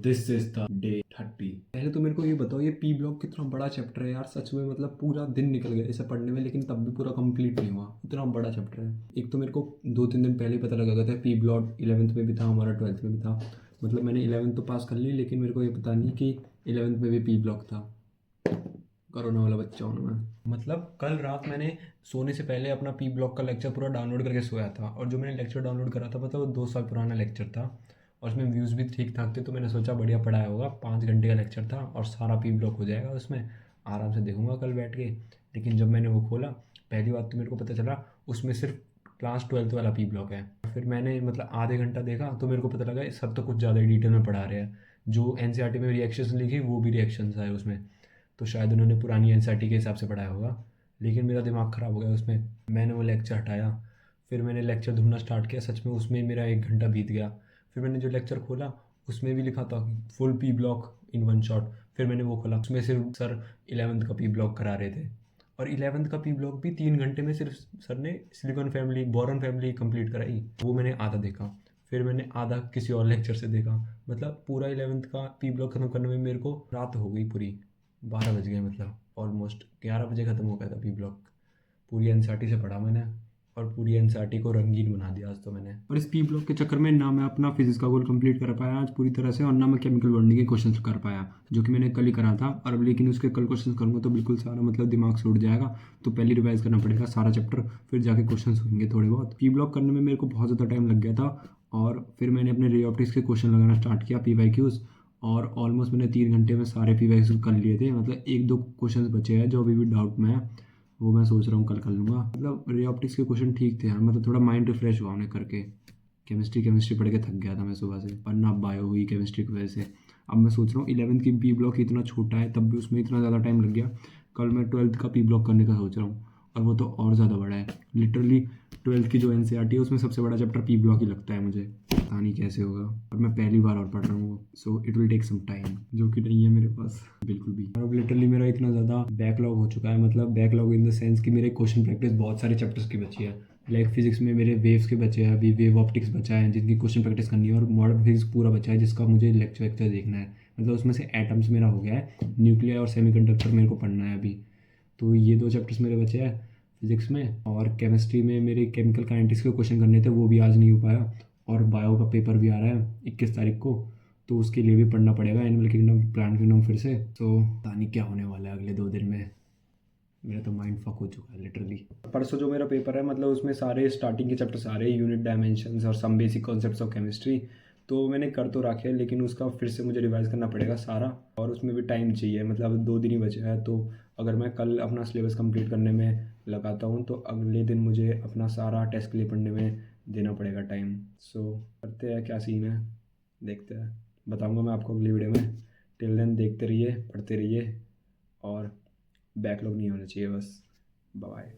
This is the day 30। पहले तो मेरे को ये बताओ, ये पी ब्लॉक कितना बड़ा चैप्टर है यार, सच में मतलब पूरा दिन निकल गया इसे पढ़ने में, लेकिन तब भी पूरा कंप्लीट नहीं हुआ, इतना बड़ा चैप्टर है। एक तो मेरे को 2-3 दिन पहले ही पता लगा था पी ब्लॉक 11th में भी था हमारा, 12th में भी था। मतलब मैंने 11th तो पास कर ली, लेकिन मेरे को ये पता नहीं कि 11th में भी पी ब्लॉक था। कोरोना वाला बच्चा हूँ मैं। मतलब कल रात मैंने सोने से पहले अपना पी ब्लॉक का लेक्चर पूरा डाउनलोड करके सोया था, और जो मैंने लेक्चर डाउनलोड करा था मतलब वो 2 साल पुराना लेक्चर था, और उसमें व्यूज़ भी ठीक ठाक थे। तो मैंने सोचा बढ़िया पढ़ाया होगा, 5 घंटे का लेक्चर था और सारा पी ब्लॉक हो जाएगा उसमें, आराम से देखूंगा कल बैठ के। लेकिन जब मैंने वो खोला, पहली बात तो मेरे को पता चला उसमें सिर्फ क्लास 12th वाला पी ब्लॉक है। फिर मैंने मतलब आधे घंटा देखा तो मेरे को पता लगा सर तो कुछ ज़्यादा ही डिटेल में पढ़ा रहे हैं। जो एनसीईआरटी में रिएक्शंस लिखी वो भी रिएक्शंस आए उसमें, तो शायद उन्होंने पुरानी एनसीईआरटी के हिसाब से पढ़ाया होगा। लेकिन मेरा दिमाग ख़राब हो गया उसमें, मैंने वो लेक्चर हटाया। फिर मैंने लेक्चर ढूंढना स्टार्ट किया, सच में उसमें मेरा 1 घंटा बीत गया। फिर मैंने जो लेक्चर खोला उसमें भी लिखा था full P block in one shot. फिर मैंने वो खोला, उसमें सिर्फ सर 11th का पी ब्लॉक करा रहे थे, और 11th का पी ब्लॉक भी 3 घंटे में सिर्फ सर ने silicon family boron family complete कराई। वो मैंने आधा देखा, फिर मैंने आधा किसी और लेक्चर से देखा। मतलब पूरा 11th का पी ब्लॉक खत्म करने में मेरे को रात हो गई पूरी, 12 बज गए, मतलब ऑलमोस्ट 11 बजे ख़त्म हो गया था पी ब्लॉक। पूरी एनसीईआरटी से पढ़ा मैंने, और पूरी एनसीईआरटी को रंगीन बना दिया आज तो मैंने। और इस पी ब्लॉक के चक्कर में ना मैं अपना फिजिक्स का गोल कंप्लीट कर पाया आज पूरी तरह से, और ना मैं केमिकल बॉन्डिंग के क्वेश्चंस कर पाया, जो कि मैंने कल ही करा था। और अब लेकिन उसके कल क्वेश्चंस करूँगा तो बिल्कुल सारा मतलब दिमाग से उड़ जाएगा, तो पहले रिवाइज करना पड़ेगा सारा चैप्टर, फिर जाके क्वेश्चंस होंगे थोड़े बहुत। पी ब्लॉक करने में मेरे को बहुत ज़्यादा टाइम लग गया था, और फिर मैंने अपने रे ऑप्टिक्स के क्वेश्चन लगाना स्टार्ट किया, PYQs, और ऑलमोस्ट मैंने 3 घंटे में सारे PYQs कर लिए थे। मतलब 1-2 क्वेश्चन बचे हैं जो अभी भी डाउट में है, वो मैं सोच रहा हूँ कल कर लूँगा। मतलब रे ऑप्टिक्स के क्वेश्चन ठीक थे यार, मतलब थोड़ा माइंड रिफ्रेश हुआ उन्हें करके। केमिस्ट्री पढ़ के थक गया था मैं सुबह से, वरना बायो हुई केमिस्ट्री की वजह से। अब मैं सोच रहा हूँ 11th की पी ब्लॉक इतना छोटा है, तब भी उसमें इतना ज़्यादा टाइम लग गया। कल मैं 12th का पी ब्लॉक करने का सोच रहा हूँ, और वो तो और ज़्यादा बड़ा है। लिटरली 12th की जो एनसीईआरटी है उसमें सबसे बड़ा चैप्टर पी ब्लॉक ही लगता है मुझे, पता नहीं कैसे होगा, और मैं पहली बार और पढ़ रहा हूँ वो, so it will take some time, जो कि नहीं है मेरे पास बिल्कुल भी। और अब लिटरली मेरा इतना ज़्यादा बैकलॉग हो चुका है, मतलब बैकलॉग इन द सेंस कि मेरे क्वेश्चन प्रैक्टिस बहुत सारे चैप्टर्स की बची है। लाइक फिजिक्स में मेरे वेव्स के बचे हैं, अभी वेव ऑप्टिक्स बचा है जिनकी क्वेश्चन प्रैक्टिस करनी है, और मॉडर्न फिजिक्स पूरा बचा है जिसका मुझे लेक्चर देखना है। मतलब उसमें से एटम्स मेरा हो गया है, न्यूक्लियर और सेमीकंडक्टर मेरे को पढ़ना है अभी। तो ये 2 चैप्टर्स मेरे बचे हैं फिजिक्स में, और केमिस्ट्री में मेरे केमिकल काइनेटिक्स के क्वेश्चन करने थे, वो भी आज नहीं हो पाया। और बायो का पेपर भी आ रहा है 21 तारीख को, तो उसके लिए भी पढ़ना पड़ेगा एनिमल किंगडम प्लांट किंगडम फिर से। तो पता नहीं क्या होने वाला है अगले 2 दिन में, मेरा तो माइंड फक हो चुका है लिटरली। परसों जो मेरा पेपर है मतलब उसमें सारे स्टार्टिंग के चैप्टर सारे यूनिट डायमेंशंस और some basic concepts of chemistry, तो मैंने कर तो रखे हैं, लेकिन उसका फिर से मुझे रिवाइज़ करना पड़ेगा सारा, और उसमें भी टाइम चाहिए। मतलब 2 दिन ही बचे हैं, तो अगर मैं कल अपना सिलेबस कंप्लीट करने में लगाता हूँ तो अगले दिन मुझे अपना सारा टेस्ट के लिए पढ़ने में देना पड़ेगा टाइम। सो करते हैं क्या सीन है, देखते हैं, बताऊँगा मैं आपको अगली वीडियो में। टिल देन देखते रहिए, पढ़ते रहिए, और बैकलॉग नहीं होना चाहिए बस। बाय।